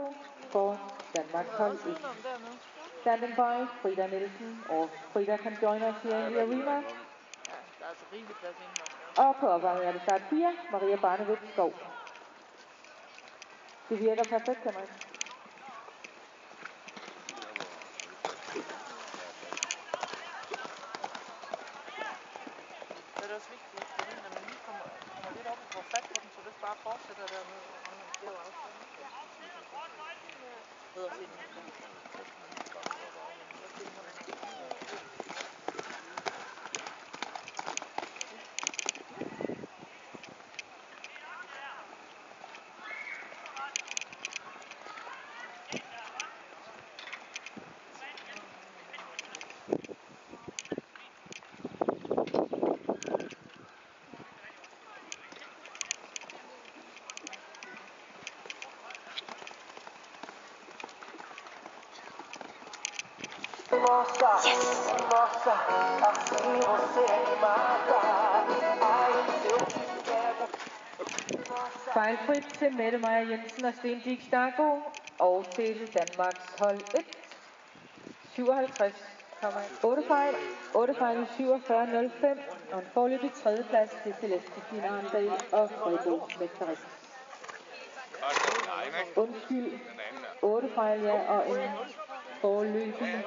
Darko for Danmarks hold 1. Standing by, Frida Nielsen, or Frida can join us here in the arena. Og på opvarmning er det start 4, Maria Barnevits Skov. Det virker perfekt, Henrik. Det er også vigtigt, når man lige kommer lidt op og får fat på den, så det bare fortsætter dernede, og man bliver afstand. Ved at finde den. Fejlfrit til Mette Maja Jensen og Sten Dick Darko og til Danmarks hold 1. 57,8 fejl. 8 fejl i 47,05 og en foreløbig tredjeplads til Celeste Kina Arndal og Frebo Mektarik. Undskyld. 8 fejl, ja, og en foreløbig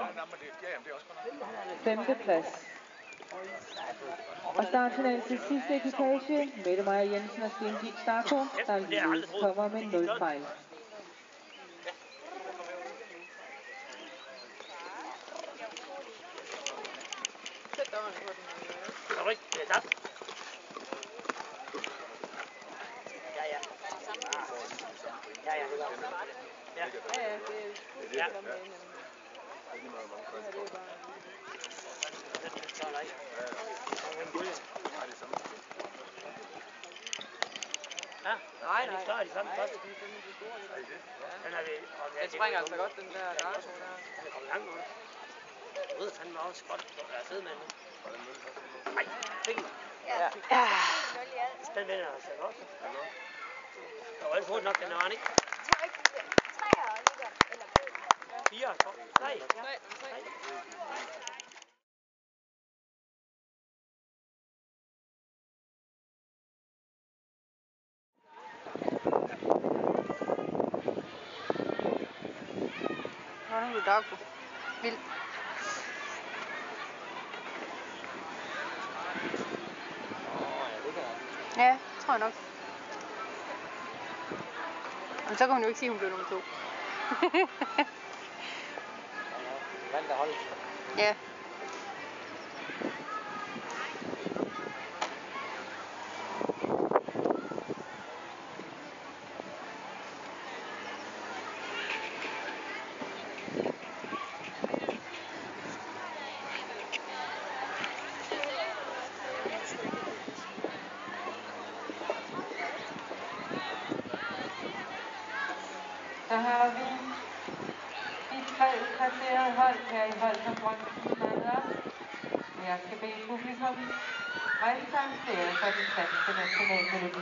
femteplads. Og startfinalen til sidste ekipage, Mette Maja Jensen og Sten Dick Darko, der ligeledes kommer med 0 fejl. Nej. Den springer altså godt, den der Darko der. Den kommer langt ud. Jeg ved fandme også godt, at jeg sidder med nu. Nej, fingre. Ja. Den vinder altså også. Der var alt hurtigt nok, den var ikke. 4, 3. Nå, nu er det Darko. Vildt. Ja, tror jeg nok. Men så kan hun jo ikke sige, at hun blev nummer 2. Vandt der holdet. Ja. Så har vi de 3 placerede hold her i holdkonkurrencen med os. Jeg skal bede publikum rejse sig og flere for den danske nationalmelodi.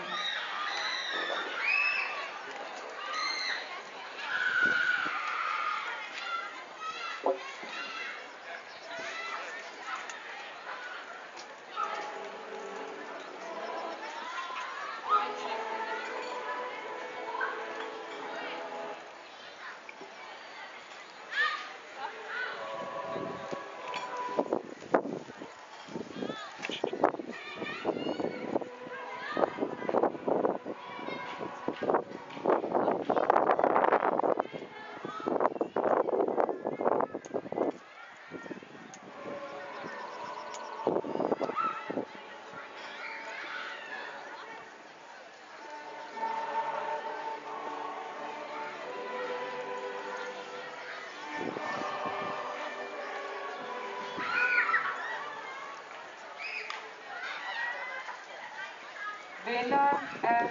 Vinderen af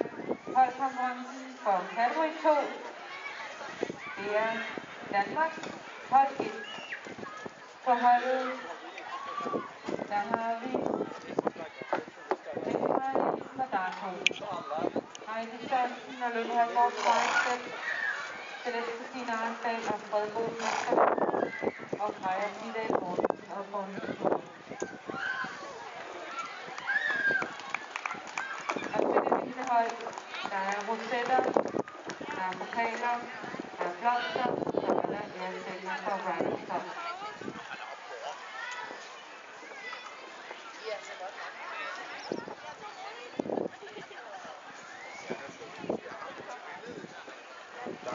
holdkonkurrencen for kategori 2, det er Danmarks hold 1. På holdet, der har vi Mette Maja Jensen og Darko. Heidi Sørensen og Lønne Halvgaard Svejsted. Celeste Stine Arnsdal og Fredbo Hansen og Freja Tidal Mortensen og Poul Thor. Og til det sidste hold, der er rosetter, der er pokaler, der er blomster, der er æresætninger for Riders Cup.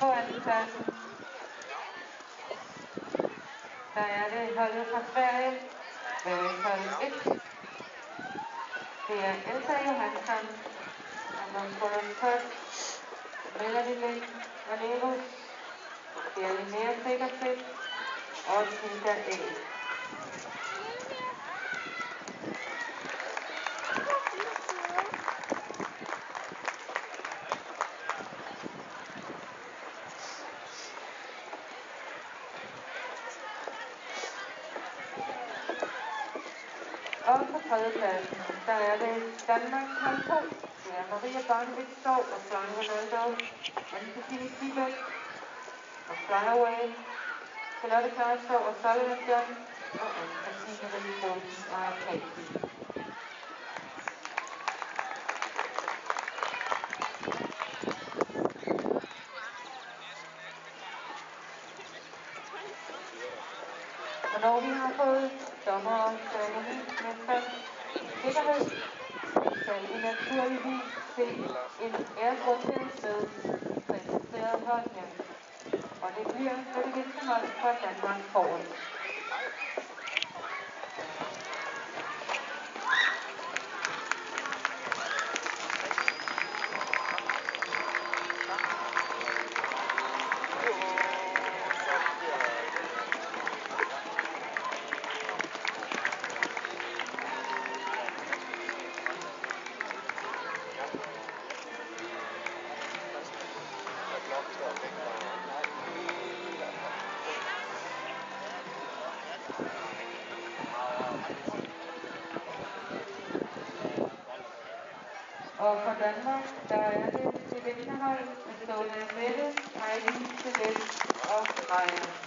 På andenpladsen, der er det holdet fra Sverige, hold 1. Det er Elsa Johansson, Amon Kurt, Melanie Valerius, det er Linnea Sikkertid og Hilda A. Og på tredjepladsen, der er det Danmark hold 2. Det er Maria Barnevik Skov og Søren Ronaldo, Anne-Christine Kibæk og Flyaway, Charlotte Klarskov og Sullivan John og Anne-Christine Marie Mogensen og Casey. Og når vi har fået dommer og ceremonimennesker sikkerhed, skal vi naturligvis se en æresrundering med præsenteret hold her. Og det bliver med det mindste hold fra Danmark forrest. Og for Danmark, der er det vindende hold bestående af Mette, Heidi, Celeste og Freja.